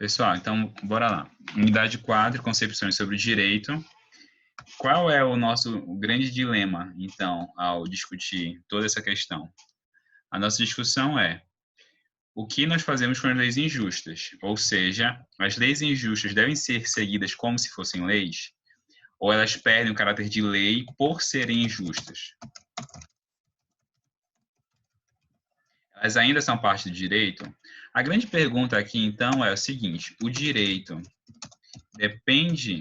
Pessoal, então, bora lá. Unidade 4, concepções sobre o direito. Qual é o nosso grande dilema, então, ao discutir toda essa questão? A nossa discussão é o que nós fazemos com as leis injustas? Ou seja, as leis injustas devem ser seguidas como se fossem leis? Ou elas perdem o caráter de lei por serem injustas? Elas ainda são parte do direito? A grande pergunta aqui, então, é o seguinte: o direito depende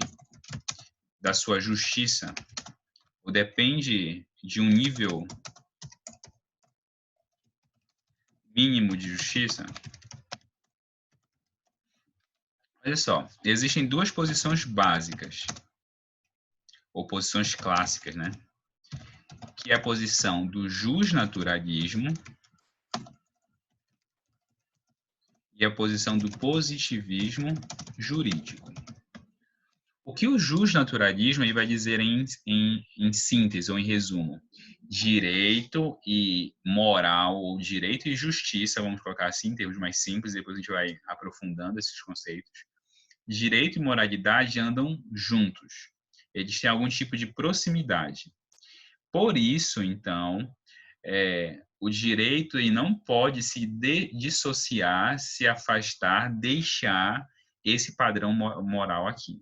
da sua justiça? Ou depende de um nível mínimo de justiça? Olha só, existem duas posições básicas, ou posições clássicas, né? Que é a posição do justnaturalismo e a posição do positivismo jurídico. O que o justnaturalismo ele vai dizer em síntese ou em resumo? Direito e moral, ou direito e justiça, vamos colocar assim, em termos mais simples, depois a gente vai aprofundando esses conceitos. Direito e moralidade andam juntos. Eles têm algum tipo de proximidade. Por isso, então, o direito ele não pode se dissociar, se afastar, deixar esse padrão moral aqui.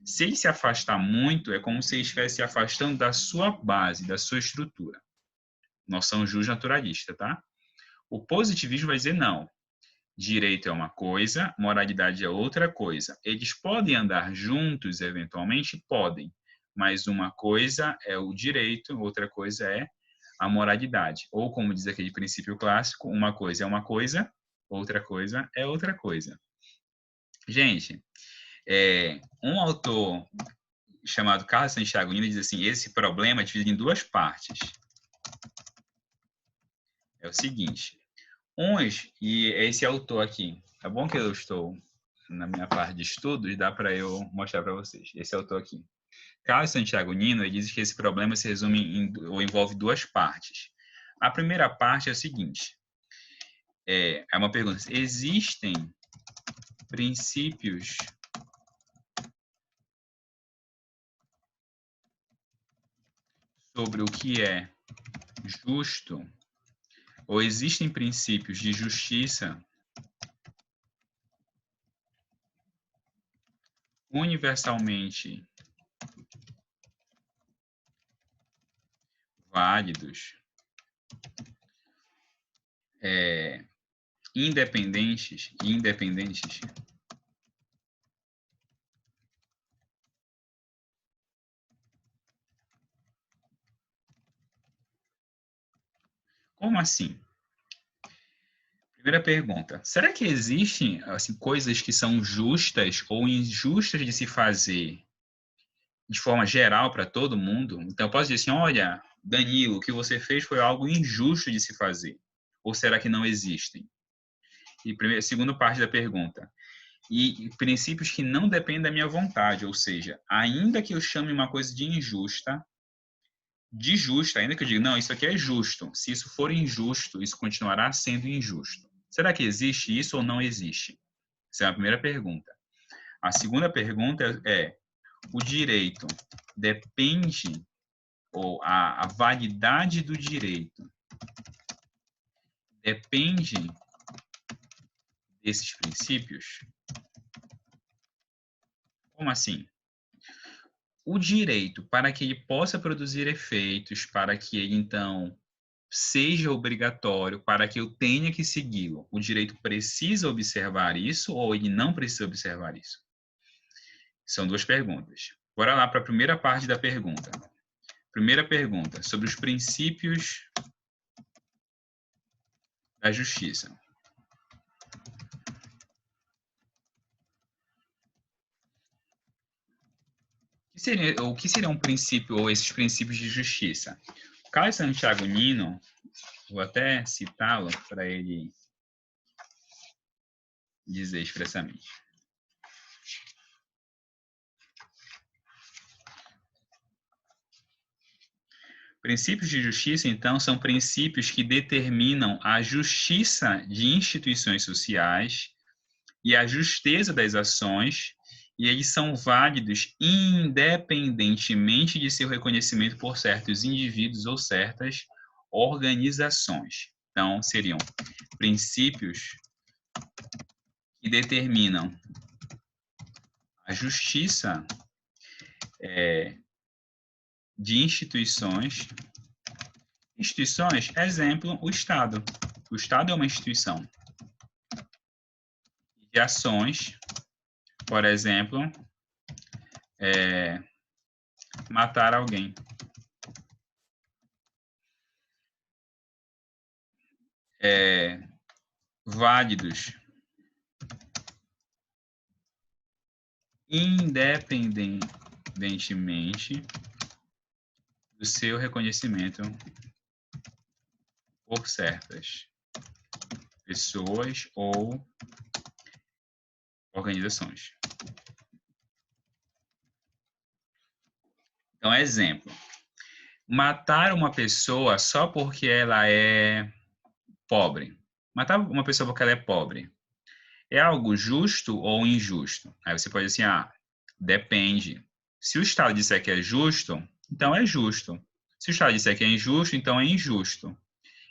Se ele se afastar muito, é como se ele estivesse se afastando da sua base, da sua estrutura. Noção justnaturalista, tá? O positivismo vai dizer não. Direito é uma coisa, moralidade é outra coisa. Eles podem andar juntos, eventualmente? Podem. Mas uma coisa é o direito, outra coisa é a moralidade. Ou, como diz aquele princípio clássico, uma coisa é uma coisa, outra coisa é outra coisa. Gente, um autor chamado Carlos Santiago Nino diz assim: esse problema é dividido em duas partes. É o seguinte: e esse autor aqui, tá bom que eu estou na minha parte de estudos, dá para eu mostrar para vocês. Esse autor aqui. Carlos Santiago Nino, ele diz que esse problema se resume ou envolve duas partes. A primeira parte é o seguinte: é uma pergunta. Existem princípios sobre o que é justo, ou existem princípios de justiça universalmente válidos, independentes. Como assim? Primeira pergunta: será que existem assim, coisas que são justas ou injustas de se fazer de forma geral para todo mundo? Então, eu posso dizer assim: olha, Danilo, o que você fez foi algo injusto de se fazer. Ou será que não existem? E segunda parte da pergunta: e princípios que não dependem da minha vontade, ou seja, ainda que eu chame uma coisa de injusta, de justa, ainda que eu diga, não, isso aqui é justo. Se isso for injusto, isso continuará sendo injusto. Será que existe isso ou não existe? Essa é a primeira pergunta. A segunda pergunta é: o direito depende, ou a validade do direito depende desses princípios? Como assim? O direito, para que ele possa produzir efeitos, para que ele, então, seja obrigatório, para que eu tenha que segui-lo, o direito precisa observar isso ou ele não precisa observar isso? São duas perguntas. Bora lá para a primeira parte da pergunta. Primeira pergunta, sobre os princípios da justiça. O que seria um princípio ou esses princípios de justiça? Carlos Santiago Nino, vou até citá-lo para ele dizer expressamente. Princípios de justiça, então, são princípios que determinam a justiça de instituições sociais e a justeza das ações, e eles são válidos independentemente de seu reconhecimento por certos indivíduos ou certas organizações. Então, seriam princípios que determinam a justiça de instituições. Instituições, exemplo, o Estado. O Estado é uma instituição. De ações, por exemplo, matar alguém. Válidos independentemente do seu reconhecimento por certas pessoas ou organizações. Então, exemplo. Matar uma pessoa só porque ela é pobre. Matar uma pessoa porque ela é pobre. É algo justo ou injusto? Aí você pode dizer assim, depende. Se o Estado disser que é justo, então é justo. Se o Estado disser que é injusto, então é injusto.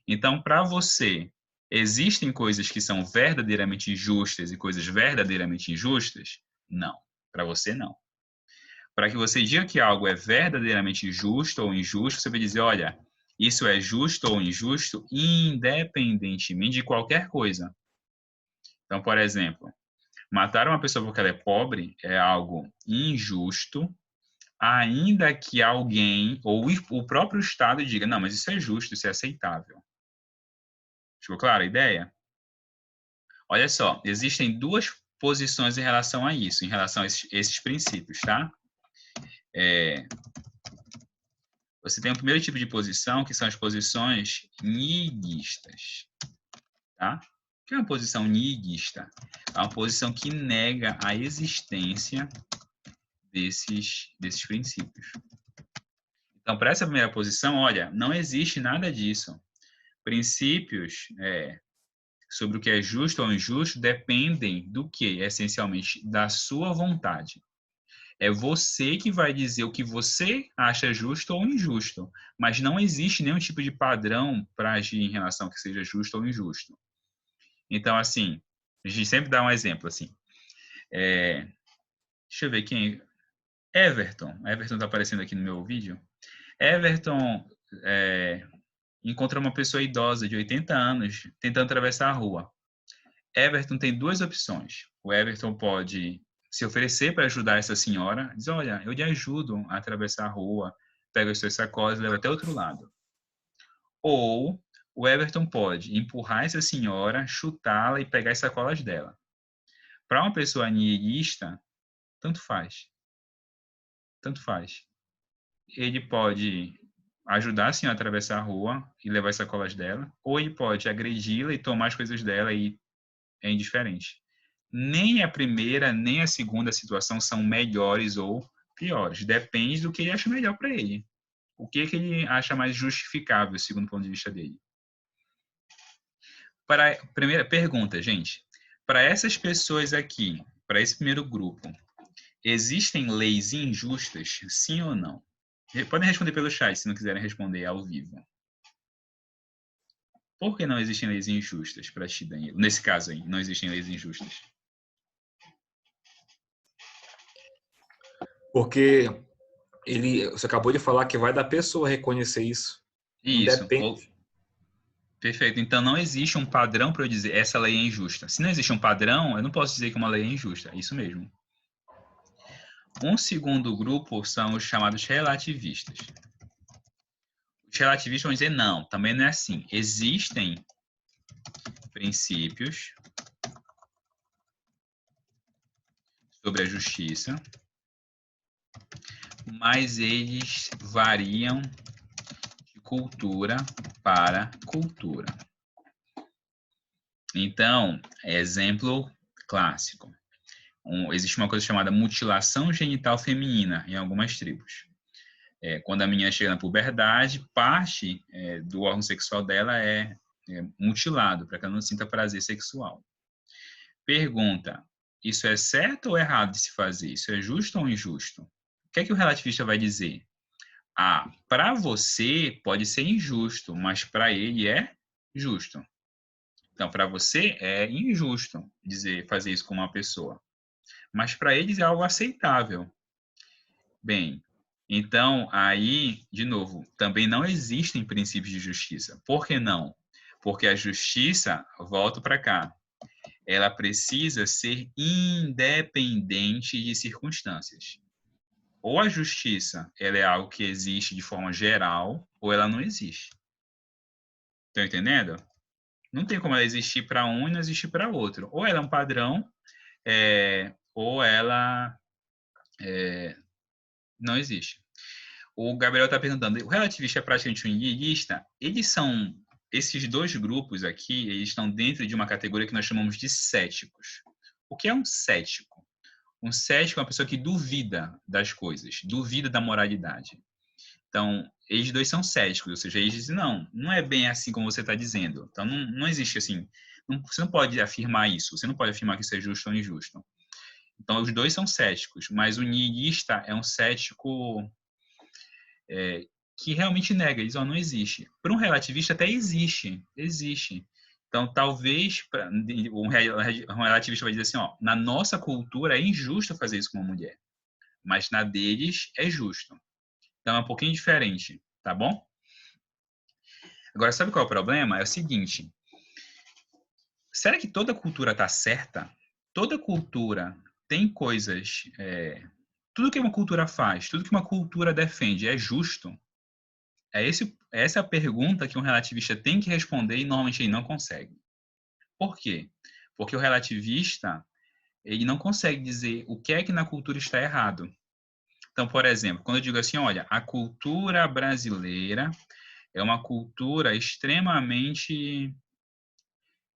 Então, para você, existem coisas que são verdadeiramente justas e coisas verdadeiramente injustas? Não. Para você, não. Para que você diga que algo é verdadeiramente justo ou injusto, você vai dizer, olha, isso é justo ou injusto independentemente de qualquer coisa. Então, por exemplo, matar uma pessoa porque ela é pobre é algo injusto, ainda que alguém ou o próprio Estado diga, não, mas isso é justo, isso é aceitável. Ficou clara a ideia? Olha só, existem duas posições em relação a isso, em relação a esses princípios, tá? Você tem o primeiro tipo de posição, que são as posições nihilistas, tá? O que é uma posição nihilista? É uma posição que nega a existência desses princípios. Então, para essa primeira posição, olha, não existe nada disso. Princípios sobre o que é justo ou injusto dependem do que? Essencialmente, da sua vontade. É você que vai dizer o que você acha justo ou injusto, mas não existe nenhum tipo de padrão para agir em relação a que seja justo ou injusto. Então, assim, a gente sempre dá um exemplo, assim. Deixa eu ver quem... Everton está aparecendo aqui no meu vídeo. Everton encontra uma pessoa idosa de 80 anos tentando atravessar a rua. Everton tem duas opções. O Everton pode se oferecer para ajudar essa senhora, diz, olha, eu lhe ajudo a atravessar a rua, pega as suas sacolas e leva até outro lado. Ou o Everton pode empurrar essa senhora, chutá-la e pegar as sacolas dela. Para uma pessoa niilista, tanto faz. Tanto faz. Ele pode ajudar a senhora a atravessar a rua e levar as sacolas dela, ou ele pode agredi-la e tomar as coisas dela e é indiferente. Nem a primeira, nem a segunda situação são melhores ou piores. Depende do que ele acha melhor para ele. O que ele acha mais justificável, segundo o ponto de vista dele. Para a primeira pergunta, gente. Para essas pessoas aqui, para esse primeiro grupo, existem leis injustas, sim ou não? Podem responder pelo chat, se não quiserem responder ao vivo. Por que não existem leis injustas para ti, Danilo? Nesse caso aí, não existem leis injustas. Porque você acabou de falar que vai da pessoa reconhecer isso. Isso. Independe. Perfeito. Então não existe um padrão para eu dizer essa lei é injusta. Se não existe um padrão, eu não posso dizer que uma lei é injusta. É isso mesmo. Um segundo grupo são os chamados relativistas. Os relativistas vão dizer não, também não é assim. Existem princípios sobre a justiça, mas eles variam de cultura para cultura. Então, exemplo clássico. Existe uma coisa chamada mutilação genital feminina em algumas tribos. Quando a menina chega na puberdade, parte do órgão sexual dela é mutilado, para que ela não sinta prazer sexual. Pergunta, isso é certo ou errado de se fazer? Isso é justo ou injusto? O que é que o relativista vai dizer? Ah, para você pode ser injusto, mas para ele é justo. Então, para você é injusto fazer isso com uma pessoa, mas para eles é algo aceitável. Bem, então aí, de novo, também não existem princípios de justiça. Por que não? Porque a justiça, volto para cá, ela precisa ser independente de circunstâncias. Ou a justiça, ela é algo que existe de forma geral, ou ela não existe. Estão entendendo? Não tem como ela existir para um e não existir para outro. Ou ela é um padrão, ou ela não existe. O Gabriel está perguntando, o relativista é praticamente um niilista? Esses dois grupos aqui, eles estão dentro de uma categoria que nós chamamos de céticos. O que é um cético? Um cético é uma pessoa que duvida das coisas, duvida da moralidade. Então, eles dois são céticos, ou seja, eles dizem, não é bem assim como você está dizendo. Então, não existe assim, você não pode afirmar isso, você não pode afirmar que isso é justo ou injusto. Então, os dois são céticos, mas o niilista é um cético que realmente nega, diz, não existe. Para um relativista até existe. Então, talvez um relativista vai dizer assim, na nossa cultura é injusto fazer isso com uma mulher, mas na deles é justo. Então, é um pouquinho diferente, tá bom? Agora, sabe qual é o problema? É o seguinte, será que toda cultura está certa? Toda cultura tem coisas... tudo que uma cultura faz, tudo que uma cultura defende é justo? Essa é a pergunta que um relativista tem que responder e normalmente ele não consegue. Por quê? Porque o relativista ele não consegue dizer o que é que na cultura está errado. Então, por exemplo, quando eu digo assim, olha, a cultura brasileira é uma cultura extremamente...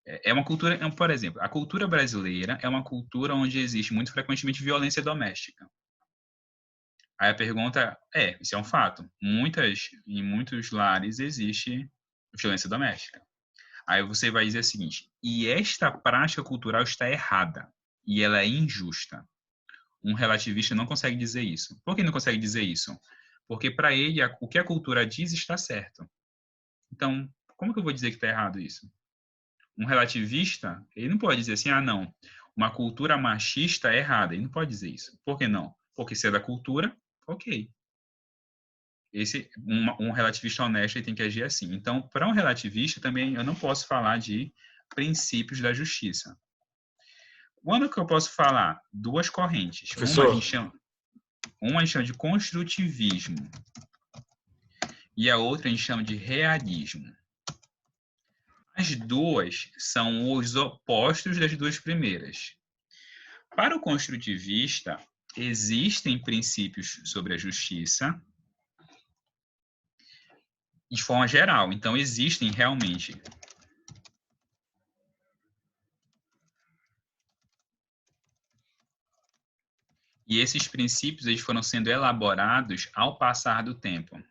É uma cultura, por exemplo, a cultura brasileira é uma cultura onde existe muito frequentemente violência doméstica. Aí a pergunta isso é um fato. Em muitos lares existe violência doméstica. Aí você vai dizer o seguinte, e esta prática cultural está errada, e ela é injusta. Um relativista não consegue dizer isso. Por que não consegue dizer isso? Porque para ele, o que a cultura diz está certo. Então, como que eu vou dizer que está errado isso? Um relativista, ele não pode dizer assim, não, uma cultura machista é errada. Ele não pode dizer isso. Por que não? Porque se é da cultura, ok. Um relativista honesto ele tem que agir assim. Então, para um relativista também eu não posso falar de princípios da justiça. Quando que eu posso falar? Duas correntes. Professor, Uma a gente chama de construtivismo e a outra a gente chama de realismo. As duas são os opostos das duas primeiras. Para o construtivista, existem princípios sobre a justiça de forma geral. Então, existem realmente. E esses princípios eles foram sendo elaborados ao passar do tempo.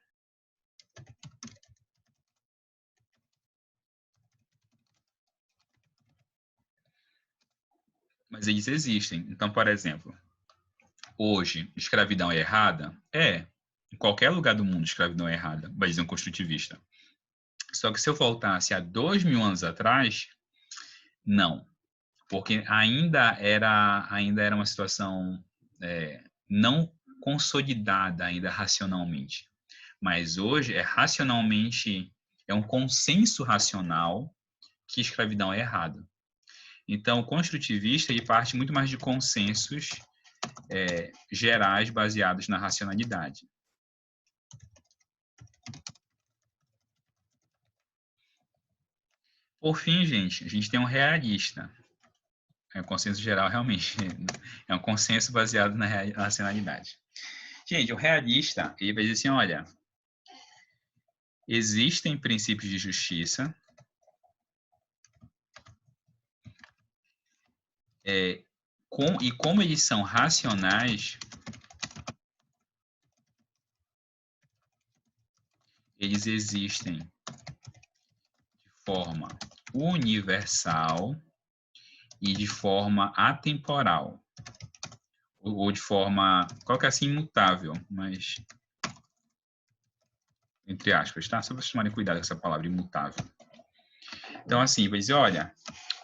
Mas eles existem. Então, por exemplo, hoje, escravidão é errada? É. Em qualquer lugar do mundo, escravidão é errada, vai dizer um construtivista. Só que se eu voltasse a 2.000 anos atrás, não. Porque ainda era uma situação não consolidada ainda racionalmente. Mas hoje é um consenso racional que escravidão é errado. Então, o construtivista ele parte muito mais de consensos gerais baseados na racionalidade. Por fim, gente, a gente tem um realista. É um consenso geral, realmente. É um consenso baseado na racionalidade. Gente, o realista, ele vai dizer assim, olha, existem princípios de justiça, e como eles são racionais, eles existem de forma universal e de forma atemporal. Ou de forma, coloca assim, imutável, mas entre aspas, tá? Só para vocês tomarem cuidado com essa palavra, imutável. Então, assim, vai dizer, olha,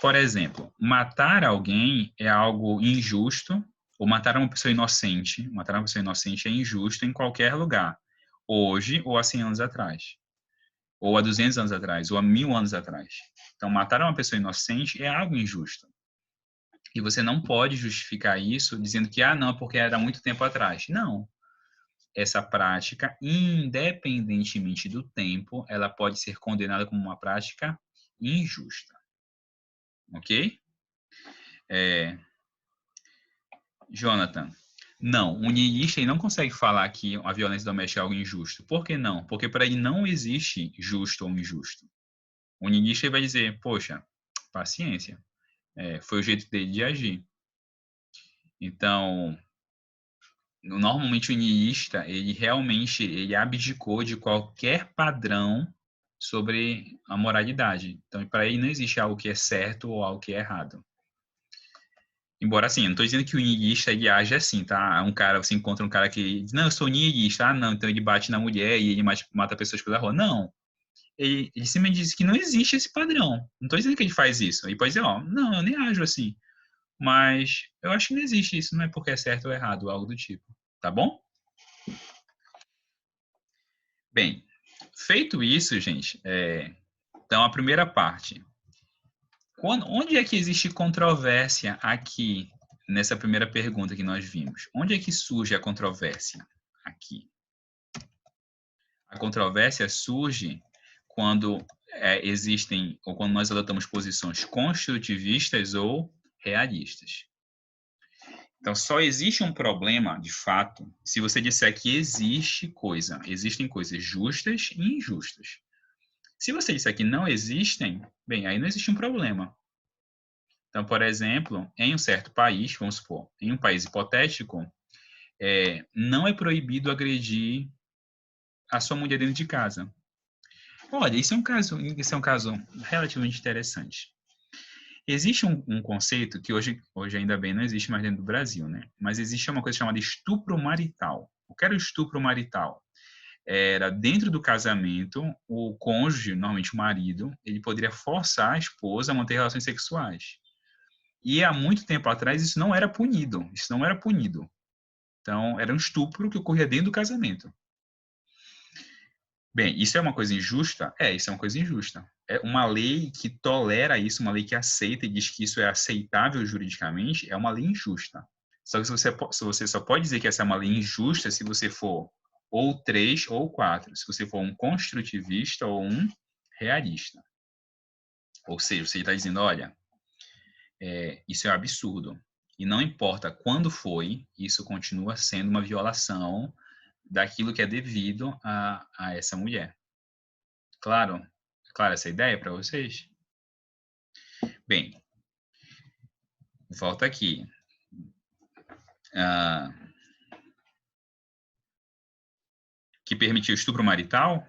por exemplo, matar alguém é algo injusto, ou matar uma pessoa inocente. Matar uma pessoa inocente é injusto em qualquer lugar. Hoje, ou há 100 anos atrás. Ou há 200 anos atrás, ou há 1000 anos atrás. Então, matar uma pessoa inocente é algo injusto. E você não pode justificar isso dizendo que, não, porque era muito tempo atrás. Não. Essa prática, independentemente do tempo, ela pode ser condenada como uma prática injusta. Ok? Jonathan, não, um niilista não consegue falar que a violência doméstica é algo injusto. Por que não? Porque para ele não existe justo ou injusto. O niilista vai dizer, poxa, paciência, foi o jeito dele de agir. Então, normalmente o niilista, ele realmente ele abdicou de qualquer padrão sobre a moralidade. Então, para ele não existe algo que é certo ou algo que é errado. Embora assim, eu não estou dizendo que o niilista ele age assim, tá? Você encontra um cara que diz, não, eu sou niilista, não, então ele bate na mulher e ele mata pessoas pela rua. Não. Ele simplesmente diz que não existe esse padrão. Não estou dizendo que ele faz isso. Ele pode dizer, não, eu nem ajo assim. Mas eu acho que não existe isso, não é porque é certo ou errado, algo do tipo. Tá bom? Bem, feito isso, gente, então a primeira parte. Onde é que existe controvérsia aqui, nessa primeira pergunta que nós vimos? Onde é que surge a controvérsia? Aqui. A controvérsia surge quando existem, ou quando nós adotamos posições construtivistas ou realistas. Então, só existe um problema, de fato, se você disser que existem coisas justas e injustas. Se você disser que não existem, bem, aí não existe um problema. Então, por exemplo, em um certo país, vamos supor, em um país hipotético, não é proibido agredir a sua mulher dentro de casa. Olha, isso é um caso relativamente interessante. Existe um conceito que hoje ainda bem não existe mais dentro do Brasil, né? Mas existe uma coisa chamada estupro marital. O que era o estupro marital? Era dentro do casamento, o cônjuge, normalmente o marido, ele poderia forçar a esposa a manter relações sexuais. E há muito tempo atrás isso não era punido. Isso não era punido. Então, era um estupro que ocorria dentro do casamento. Bem, isso é uma coisa injusta? Isso é uma coisa injusta. É uma lei que tolera isso, uma lei que aceita e diz que isso é aceitável juridicamente, é uma lei injusta. Só que você só pode dizer que essa é uma lei injusta se você for ou 3 ou 4, se você for um construtivista ou um realista. Ou seja, você está dizendo, olha, isso é um absurdo. E não importa quando foi, isso continua sendo uma violação daquilo que é devido a essa mulher. Claro? Clara essa ideia para vocês? Bem, volta aqui. Que permitiu o estupro marital?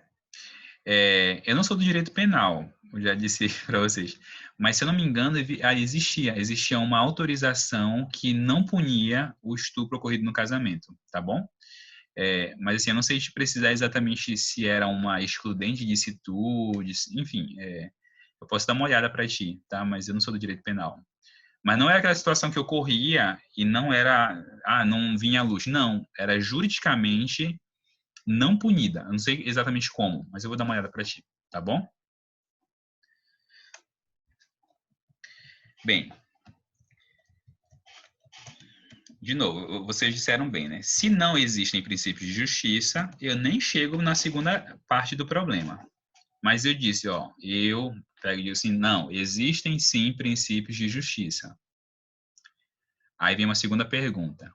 Eu não sou do direito penal, eu já disse para vocês, mas se eu não me engano, existia uma autorização que não punia o estupro ocorrido no casamento, tá bom? Mas assim, eu não sei te precisar exatamente se era uma excludente de licitude, enfim, eu posso dar uma olhada para ti, tá? Mas eu não sou do direito penal. Mas não era aquela situação que ocorria e não era, não vinha à luz. Não, era juridicamente não punida. Eu não sei exatamente como, mas eu vou dar uma olhada para ti, tá bom? Bem, de novo, vocês disseram bem, né? Se não existem princípios de justiça, eu nem chego na segunda parte do problema. Mas eu disse, eu pego e digo assim, não, existem sim princípios de justiça. Aí vem uma segunda pergunta.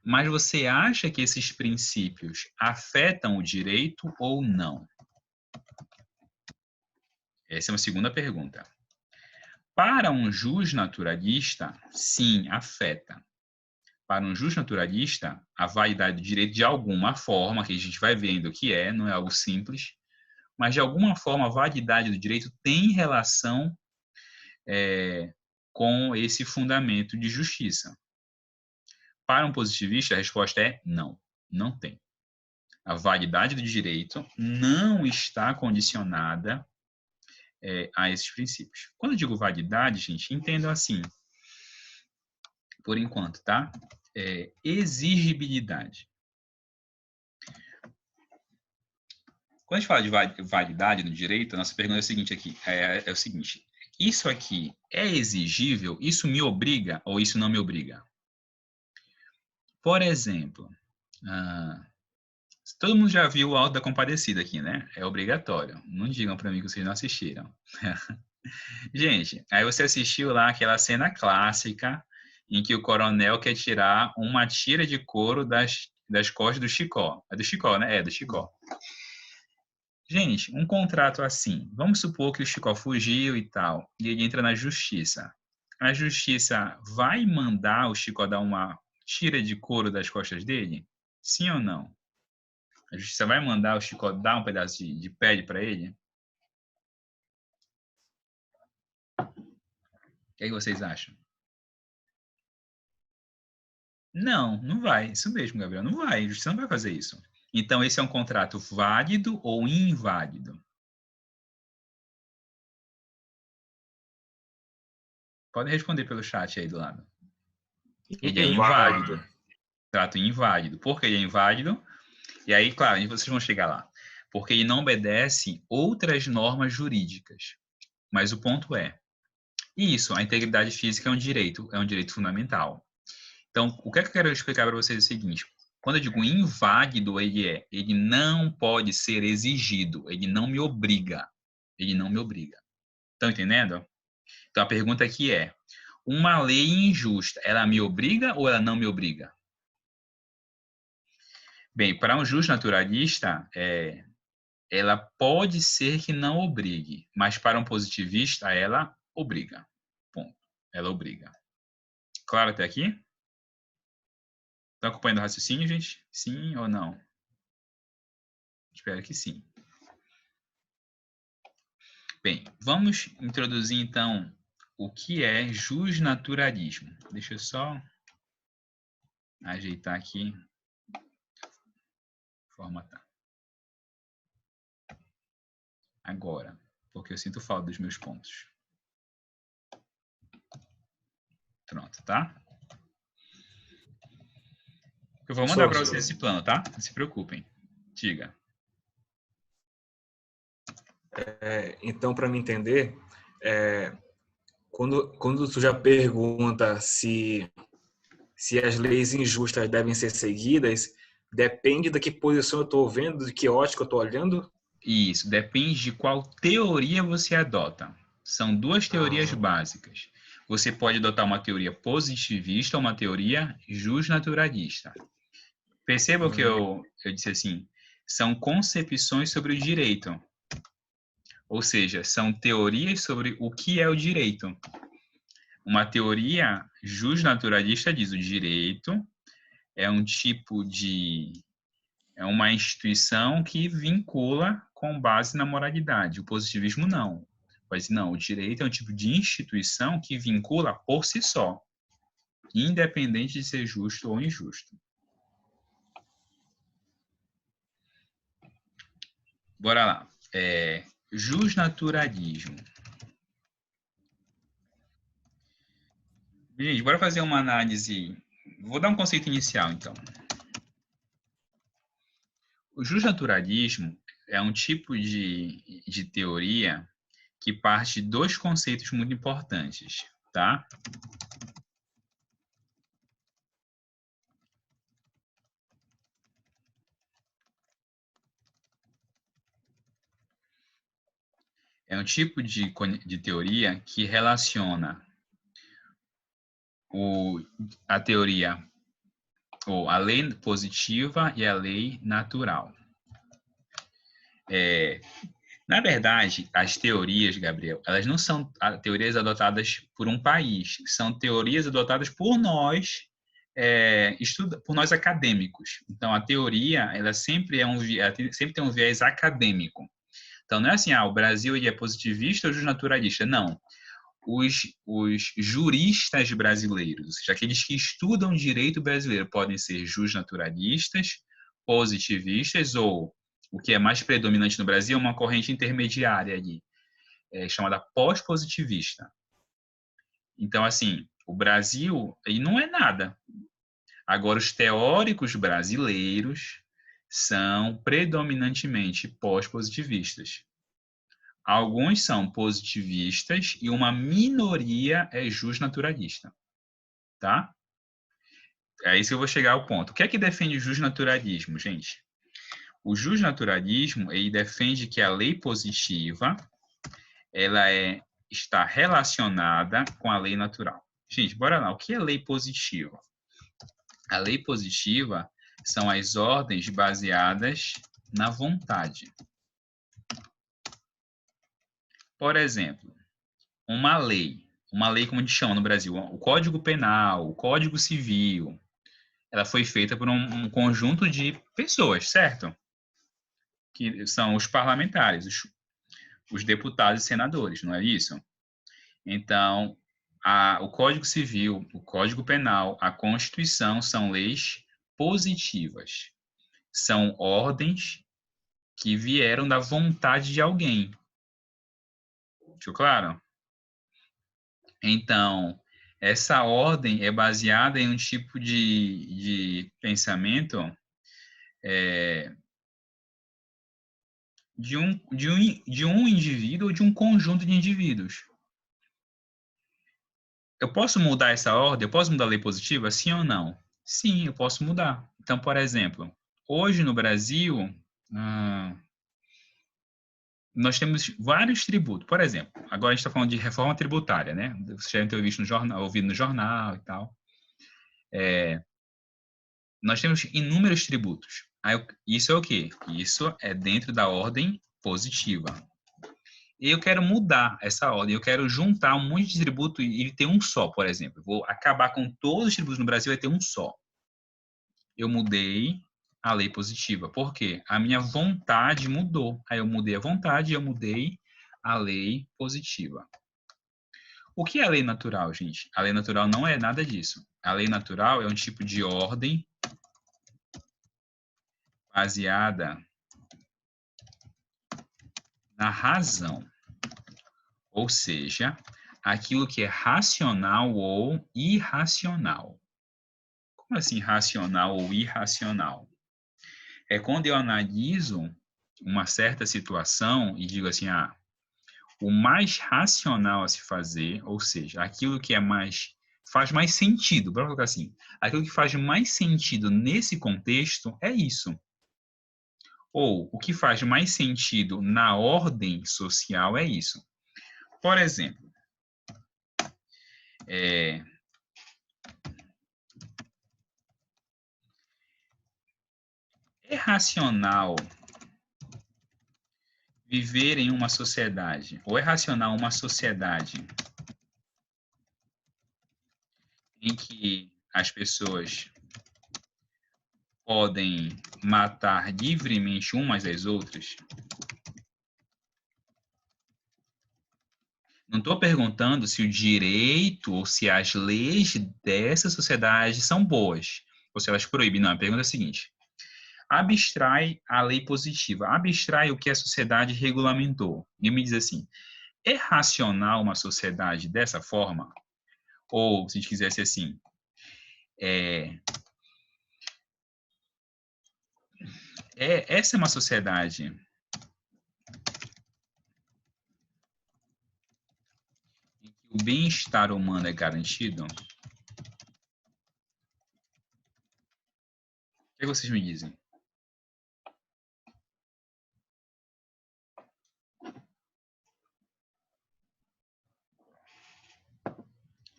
Mas você acha que esses princípios afetam o direito ou não? Essa é uma segunda pergunta. Para um justnaturalista, sim, afeta. Para um justnaturalista, a validade do direito, de alguma forma, que a gente vai vendo que não é algo simples, mas de alguma forma a validade do direito tem relação com esse fundamento de justiça. Para um positivista, a resposta é não, não tem. A validade do direito não está condicionada a esses princípios. Quando eu digo validade, gente, entendam assim, por enquanto, tá? Exigibilidade. Quando a gente fala de validade no direito, a nossa pergunta é o seguinte aqui, é o seguinte, isso aqui é exigível? Isso me obriga ou isso não me obriga? Por exemplo, todo mundo já viu o Auto da Compadecida aqui, né? É obrigatório. Não digam para mim que vocês não assistiram. Gente, aí você assistiu lá aquela cena clássica em que o coronel quer tirar uma tira de couro das costas do Chicó. É do Chicó, né? É do Chicó. Gente, um contrato assim, vamos supor que o Chicó fugiu e tal, e ele entra na justiça. A justiça vai mandar o Chicó dar uma tira de couro das costas dele? Sim ou não? A justiça vai mandar o Chicó dar um pedaço de pele para ele? O que vocês acham? Não, não vai. Isso mesmo, Gabriel, não vai. A justiça não vai fazer isso. Então, esse é um contrato válido ou inválido? Podem responder pelo chat aí do lado. Ele é inválido. Contrato inválido. Por que ele é inválido? E aí, claro, vocês vão chegar lá. Porque ele não obedece outras normas jurídicas. Mas o ponto é, isso, a integridade física é um direito fundamental. Então, o que eu quero explicar para vocês é o seguinte, quando eu digo inválido, ele não pode ser exigido, ele não me obriga. Ele não me obriga. Estão entendendo? Então, a pergunta aqui é, uma lei injusta, ela me obriga ou ela não me obriga? Bem, para um justo naturalista, ela pode ser que não obrigue, mas para um positivista, ela obriga. Ponto. Ela obriga. Claro até aqui? Estão acompanhando o raciocínio, gente? Sim ou não? Espero que sim. Bem, vamos introduzir então o que é justnaturalismo. Deixa eu só ajeitar aqui, formatar. Agora, porque eu sinto falta dos meus pontos. Pronto, tá? Eu vou mandar para vocês esse plano, tá? Não se preocupem. Diga. Então, para me entender, quando tu já pergunta se as leis injustas devem ser seguidas, depende da que posição eu estou vendo, de que ótica eu estou olhando? Isso, depende de qual teoria você adota. São duas teorias básicas. Você pode adotar uma teoria positivista ou uma teoria justnaturalista. Perceba que eu disse assim, são concepções sobre o direito. Ou seja, são teorias sobre o que é o direito. Uma teoria justnaturalista diz o direito é um tipo de... é uma instituição que vincula com base na moralidade. O positivismo não. Mas não, o direito é um tipo de instituição que vincula por si só, independente de ser justo ou injusto. Bora lá. Justnaturalismo. Gente, bora fazer uma análise. Vou dar um conceito inicial, então. O justnaturalismo é um tipo de teoria que parte de dois conceitos muito importantes, tá? É um tipo de teoria que relaciona a teoria, ou a lei positiva e a lei natural. Na verdade, as teorias, Gabriel, elas não são teorias adotadas por um país, são teorias adotadas por nós, por nós acadêmicos. Então, a teoria, ela sempre sempre tem um viés acadêmico. Então, não é assim, o Brasil ele é positivista ou justnaturalista. Não. os juristas brasileiros, ou seja, aqueles que estudam direito brasileiro, podem ser justnaturalistas, positivistas ou, o que é mais predominante no Brasil, uma corrente intermediária ali, chamada pós-positivista. Então, assim, o Brasil aí não é nada. Agora, os teóricos brasileiros são predominantemente pós-positivistas. Alguns são positivistas e uma minoria é justnaturalista, tá? É isso que eu vou chegar ao ponto. O que é que defende o justnaturalismo, gente? O justnaturalismo, ele defende que a lei positiva, ela está relacionada com a lei natural. Gente, bora lá. O que é lei positiva? A lei positiva são as ordens baseadas na vontade. Por exemplo, uma lei como a gente chama no Brasil, o Código Penal, o Código Civil, ela foi feita por um conjunto de pessoas, certo? Que são os parlamentares, os deputados e senadores, não é isso? Então, o Código Civil, o Código Penal, a Constituição são leis positivas. São ordens que vieram da vontade de alguém. Ficou claro? Então, essa ordem é baseada em um tipo de pensamento de um indivíduo ou de um conjunto de indivíduos. Eu posso mudar essa ordem? Eu posso mudar a lei positiva? Sim ou não? Sim, eu posso mudar. Então, por exemplo, hoje no Brasil, nós temos vários tributos. Por exemplo, agora a gente está falando de reforma tributária, né? Vocês devem ter visto no jornal, ouvido no jornal e tal. Nós temos inúmeros tributos. Isso é o quê? Isso é dentro da ordem positiva. E eu quero mudar essa ordem, eu quero juntar um monte de tributo e ter um só, por exemplo. Vou acabar com todos os tributos no Brasil e ter um só. Eu mudei a lei positiva. Por quê? A minha vontade mudou. Aí eu mudei a vontade e eu mudei a lei positiva. O que é a lei natural, gente? A lei natural não é nada disso. A lei natural é um tipo de ordem baseada na razão. Ou seja, aquilo que é racional ou irracional. Como assim racional ou irracional? É quando eu analiso uma certa situação e digo assim, o mais racional a se fazer, ou seja, aquilo que faz mais sentido, para colocar assim, aquilo que faz mais sentido nesse contexto é isso. Ou o que faz mais sentido na ordem social é isso. Por exemplo, é racional viver em uma sociedade, ou é racional uma sociedade em que as pessoas podem matar livremente umas às outras? Não estou perguntando se o direito ou se as leis dessa sociedade são boas, ou se elas proíbem. Não, a pergunta é a seguinte: abstrai a lei positiva, abstrai o que a sociedade regulamentou. E me diz assim, é racional uma sociedade dessa forma? Ou, se a gente quisesse assim, essa é uma sociedade em que o bem-estar humano é garantido? O que vocês me dizem?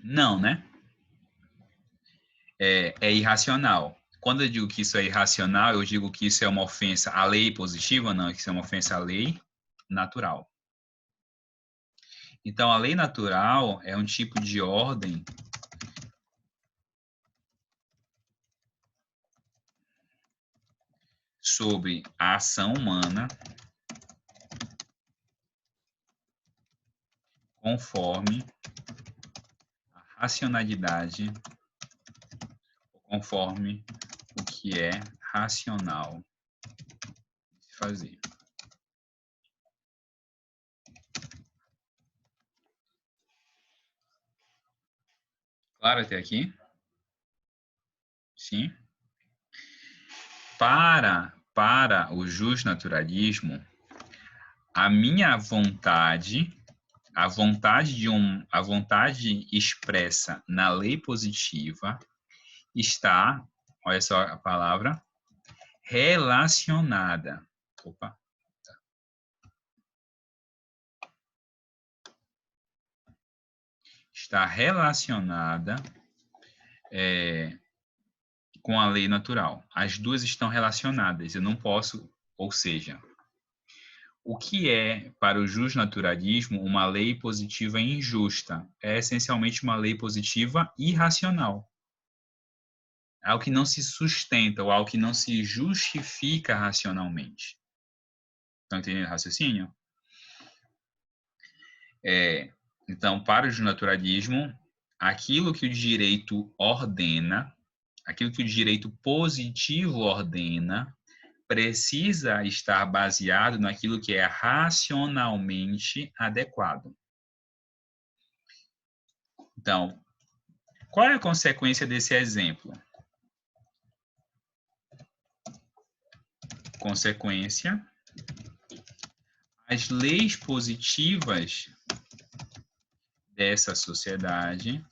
Não, né? É irracional. Quando eu digo que isso é irracional, eu digo que isso é uma ofensa à lei positiva, não, que isso é uma ofensa à lei natural. Então, a lei natural é um tipo de ordem sobre a ação humana conforme a racionalidade, conforme o que é racional de se fazer. Claro até aqui? Sim. Para o justnaturalismo, a minha vontade, a vontade expressa na lei positiva está, olha só a palavra, relacionada. Opa. Está relacionada com a lei natural. As duas estão relacionadas. Eu não posso, ou seja, o que é, para o justnaturalismo, uma lei positiva injusta? É essencialmente uma lei positiva irracional. Algo que não se sustenta ou algo que não se justifica racionalmente. Estão entendendo o raciocínio? Então, para o justnaturalismo, aquilo que o direito ordena, aquilo que o direito positivo ordena, precisa estar baseado naquilo que é racionalmente adequado. Então, qual é a consequência desse exemplo? Consequência: as leis positivas dessa sociedade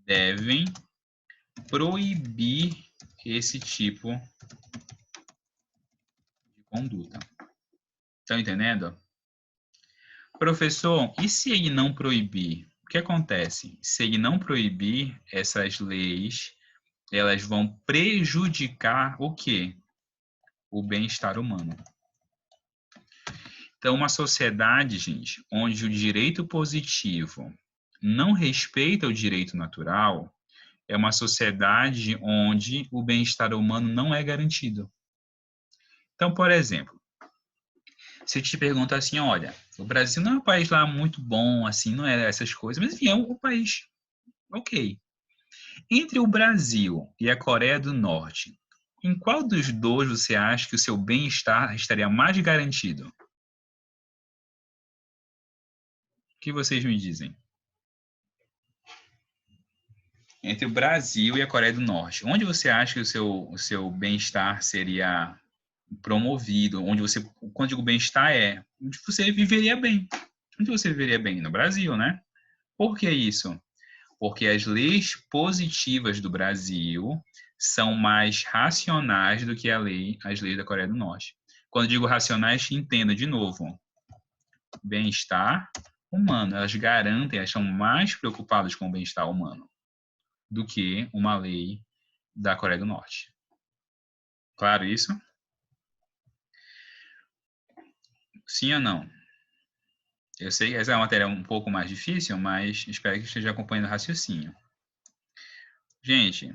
devem proibir esse tipo de conduta. Estão entendendo? Professor, e se ele não proibir? O que acontece? Se ele não proibir, essas leis, elas vão prejudicar o quê? O bem-estar humano. Então, uma sociedade, gente, onde o direito positivo não respeita o direito natural, é uma sociedade onde o bem-estar humano não é garantido. Então, por exemplo, se eu te pergunto assim, olha, o Brasil não é um país lá muito bom, assim, não é essas coisas, mas enfim, é um país ok. Entre o Brasil e a Coreia do Norte, em qual dos dois você acha que o seu bem-estar estaria mais garantido? O que vocês me dizem? Entre o Brasil e a Coreia do Norte, onde você acha que o seu bem-estar seria promovido? Onde você, quando digo bem-estar, onde você viveria bem. Onde você viveria bem? No Brasil, né? Por que isso? Porque as leis positivas do Brasil são mais racionais do que as leis da Coreia do Norte. Quando digo racionais, entenda de novo. Bem-estar humano. Elas garantem, elas são mais preocupadas com o bem-estar humano do que uma lei da Coreia do Norte. Claro isso? Sim ou não? Eu sei que essa é uma matéria um pouco mais difícil, mas espero que esteja acompanhando o raciocínio. Gente,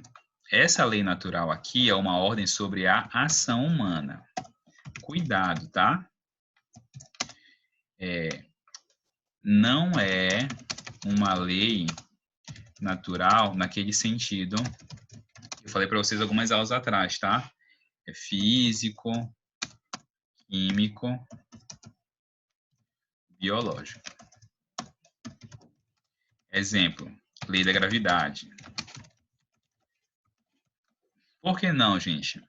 essa lei natural aqui é uma ordem sobre a ação humana. Cuidado, tá? Não é uma lei natural naquele sentido que eu falei para vocês algumas aulas atrás, tá? É físico, químico, biológico. Exemplo, lei da gravidade. Por que não, gente?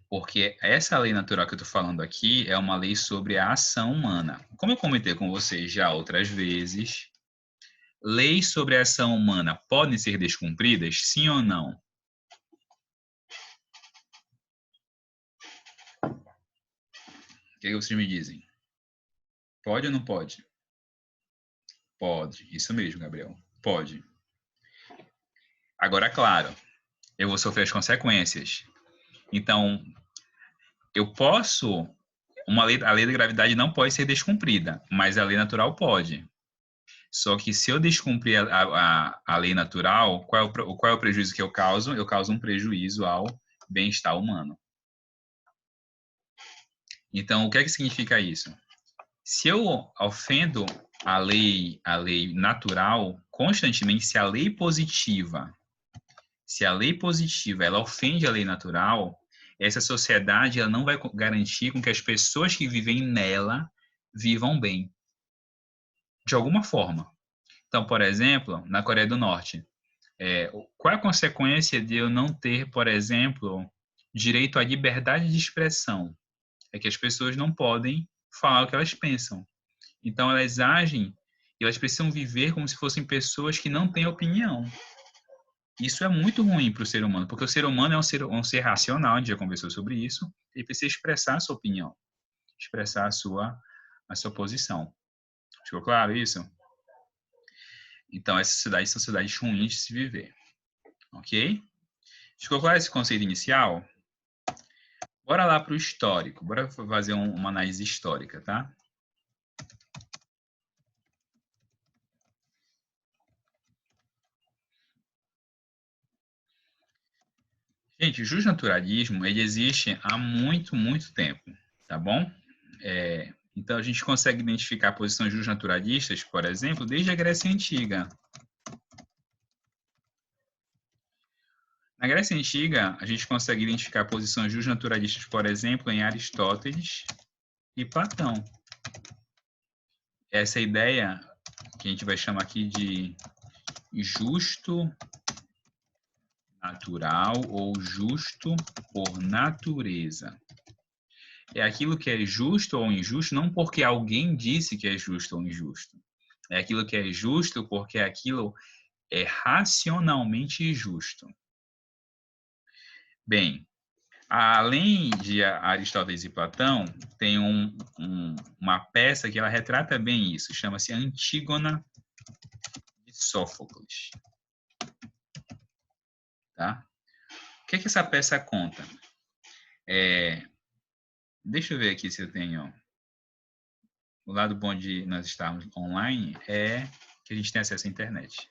Porque essa lei natural que eu estou falando aqui é uma lei sobre a ação humana. Como eu comentei com vocês já outras vezes, leis sobre a ação humana podem ser descumpridas, sim ou não? O que vocês me dizem? Pode ou não pode? Pode, isso mesmo, Gabriel. Pode. Agora, claro, eu vou sofrer as consequências. Então, eu posso. A lei da gravidade não pode ser descumprida, mas a lei natural pode. Só que se eu descumprir a lei natural, qual é o prejuízo que eu causo? Eu causo um prejuízo ao bem-estar humano. Então, o que é que significa isso? Se eu ofendo a lei natural constantemente, se a lei positiva ela ofende a lei natural, essa sociedade ela não vai garantir com que as pessoas que vivem nela vivam bem, de alguma forma. Então, por exemplo, na Coreia do Norte, qual é a consequência de eu não ter, por exemplo, direito à liberdade de expressão? É que as pessoas não podem falar o que elas pensam. Então, elas agem e elas precisam viver como se fossem pessoas que não têm opinião. Isso é muito ruim para o ser humano, porque o ser humano é um ser racional, a gente já conversou sobre isso, ele precisa expressar a sua opinião, expressar a sua posição. Ficou claro isso? Então, essas cidades são cidades ruins de se viver. Ok? Ficou claro esse conceito inicial? Bora lá para o histórico. Bora fazer uma análise histórica, tá? Gente, o justnaturalismo, ele existe há muito, muito tempo, tá bom? Então, a gente consegue identificar posições justnaturalistas, por exemplo, desde a Grécia Antiga. Na Grécia Antiga, a gente consegue identificar posições justnaturalistas, por exemplo, em Aristóteles e Platão. Essa ideia que a gente vai chamar aqui de justo natural ou justo por natureza. É aquilo que é justo ou injusto, não porque alguém disse que é justo ou injusto. É aquilo que é justo porque aquilo é racionalmente justo. Bem, além de Aristóteles e Platão, tem uma peça que ela retrata bem isso, chama-se Antígona de Sófocles. Tá? O que essa peça conta? Deixa eu ver aqui se eu tenho... O lado bom de nós estarmos online é que a gente tem acesso à internet.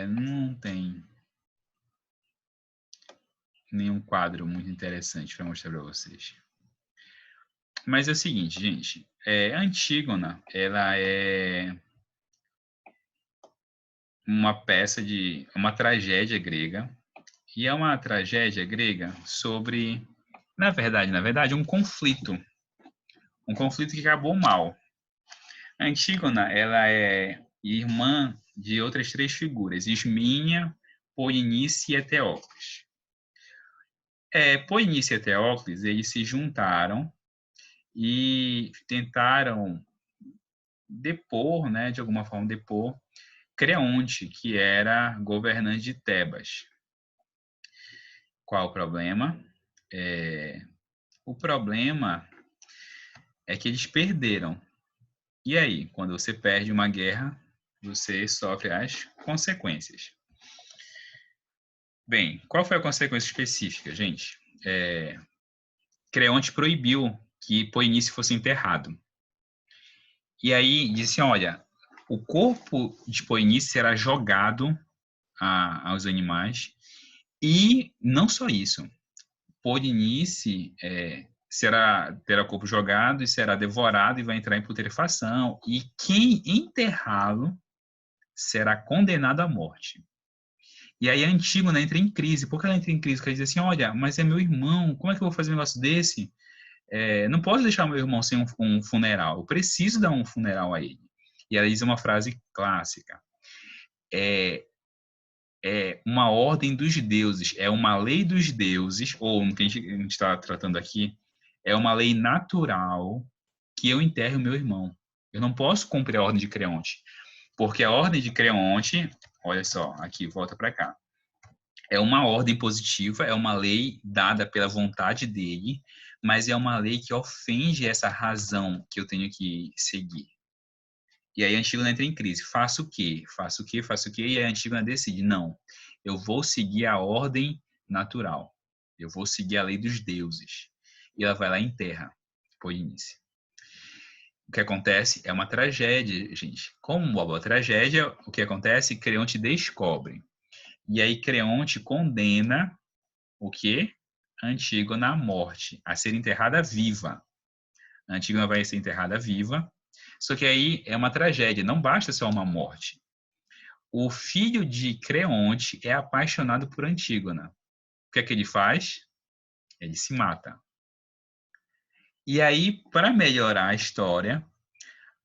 Não tem nenhum quadro muito interessante para mostrar para vocês. Mas é o seguinte, gente. A Antígona, ela é uma tragédia grega. E é uma tragédia grega sobre, na verdade, um conflito. Um conflito que acabou mal. A Antígona, ela é irmã de outras três figuras, Ismênia, Polinice e Eteócles. Polinice e Eteócles, eles se juntaram e tentaram depor, né, de alguma forma depor, Creonte, que era governante de Tebas. Qual o problema? O problema é que eles perderam. E aí, quando você perde uma guerra, você sofre as consequências. Bem, qual foi a consequência específica, gente? Creonte proibiu que Polinice fosse enterrado. E aí disse, olha, o corpo de Polinice será jogado aos animais e não só isso. Polinice terá o corpo jogado e será devorado e vai entrar em putrefação. E quem enterrá-lo será condenado à morte. E aí a Antígona entra em crise. Por que ela entra em crise? Porque ela diz assim, olha, mas é meu irmão, como é que eu vou fazer um negócio desse? Não posso deixar meu irmão sem um funeral. Eu preciso dar um funeral a ele. E ela diz uma frase clássica. É uma ordem dos deuses, é uma lei dos deuses, ou no que a gente está tratando aqui, é uma lei natural que eu enterre o meu irmão. Eu não posso cumprir a ordem de Creonte, porque a ordem de Creonte, olha só, aqui, volta para cá, é uma ordem positiva, é uma lei dada pela vontade dele, mas é uma lei que ofende essa razão que eu tenho que seguir. E aí a Antígona entra em crise. Faço o quê? Faço o quê? Faço o quê? E a Antígona decide, não, eu vou seguir a ordem natural. Eu vou seguir a lei dos deuses. e ela vai lá e enterra Polinice. O que acontece é uma tragédia, gente. Como uma boa tragédia, o que acontece? Creonte descobre. E aí Creonte condena o quê? Antígona à morte, a ser enterrada viva. A Antígona vai ser enterrada viva. Só que aí é uma tragédia, não basta só uma morte. O filho de Creonte é apaixonado por Antígona. O que é que ele faz? Ele se mata. E aí, para melhorar a história,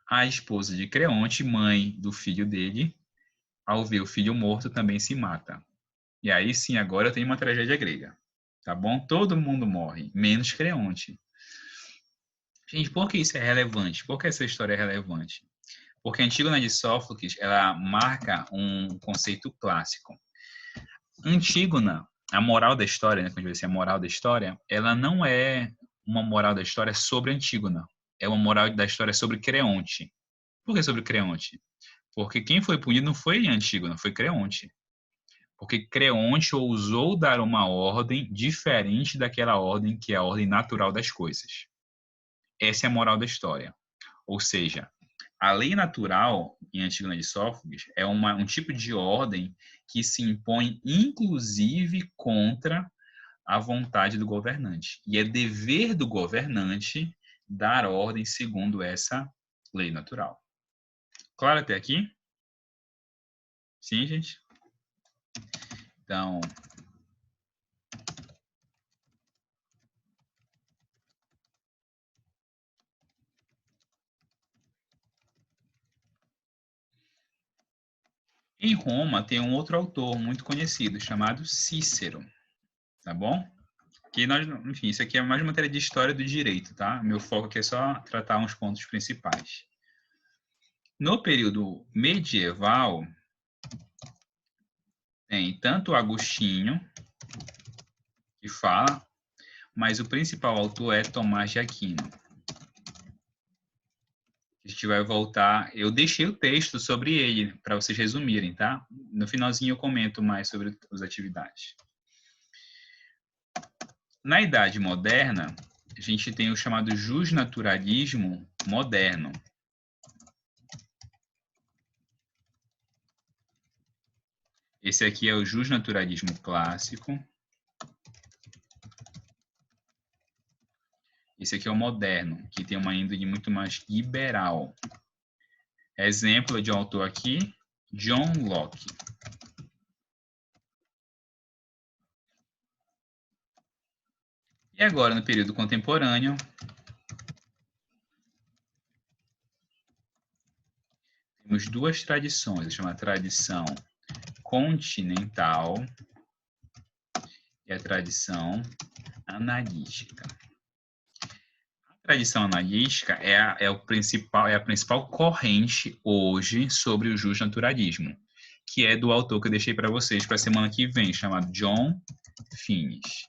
a esposa de Creonte, mãe do filho dele, ao ver o filho morto, também se mata. E aí sim, agora eu tenho uma tragédia grega. Tá bom? Todo mundo morre, menos Creonte. Gente, por que isso é relevante? Por que essa história é relevante? Porque a Antígona de Sófocles, ela marca um conceito clássico. Antígona, a moral da história, né, quando a gente vai dizer a moral da história, ela não é uma moral da história sobre Antígona. É uma moral da história sobre Creonte. Por que sobre Creonte? Porque quem foi punido não foi Antígona, foi Creonte. Porque Creonte ousou dar uma ordem diferente daquela ordem que é a ordem natural das coisas. Essa é a moral da história. Ou seja, a lei natural em Antígona de Sófocles é um tipo de ordem que se impõe inclusive contra a vontade do governante. E é dever do governante dar ordem segundo essa lei natural. Claro até aqui? Sim, gente? Então, em Roma tem um outro autor muito conhecido chamado Cícero, tá bom? Que nós, enfim, isso aqui é mais uma matéria de história do direito, tá? Meu foco aqui é só tratar uns pontos principais. No período medieval, tem tanto Agostinho, que fala, mas o principal autor é Tomás de Aquino. A gente vai voltar. Eu deixei o texto sobre ele, para vocês resumirem, tá? No finalzinho eu comento mais sobre as atividades. Na Idade Moderna, a gente tem o chamado justnaturalismo moderno. Esse aqui é o justnaturalismo clássico. Esse aqui é o moderno, que tem uma índole muito mais liberal. Exemplo de um autor aqui, John Locke. E agora, no período contemporâneo, temos duas tradições, chama tradição continental e a tradição analítica. A tradição analítica é a principal corrente hoje sobre o justnaturalismo, que é do autor que eu deixei para vocês para a semana que vem, chamado John Finnis.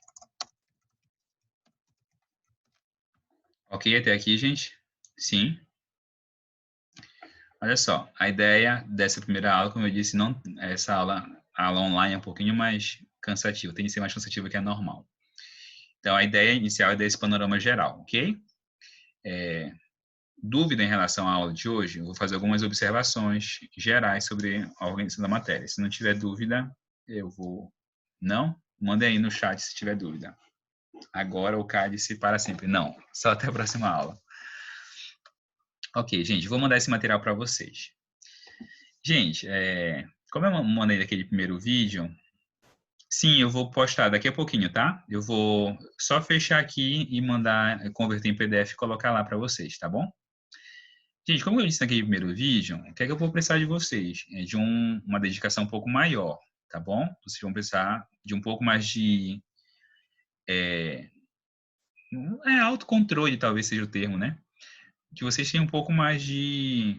Ok até aqui, gente? Sim? Olha só, a ideia dessa primeira aula, como eu disse, essa aula online é um pouquinho mais cansativa, tem que ser mais cansativa que a normal. Então, a ideia inicial é desse panorama geral, ok? Dúvida em relação à aula de hoje? Eu vou fazer algumas observações gerais sobre a organização da matéria. Se não tiver dúvida, eu vou... Não? Mande aí no chat se tiver dúvida. Agora ou cale-se para sempre. Não, só até a próxima aula. Ok, gente, vou mandar esse material para vocês. Gente, como eu mandei aquele primeiro vídeo, sim, eu vou postar daqui a pouquinho, tá? Eu vou só fechar aqui e mandar, converter em PDF e colocar lá para vocês, tá bom? Gente, como eu disse naquele primeiro vídeo, o que é que eu vou precisar de vocês? É de uma dedicação um pouco maior, tá bom? Vocês vão precisar de um pouco mais de... autocontrole, talvez seja o termo, né? Que vocês tenham um pouco mais de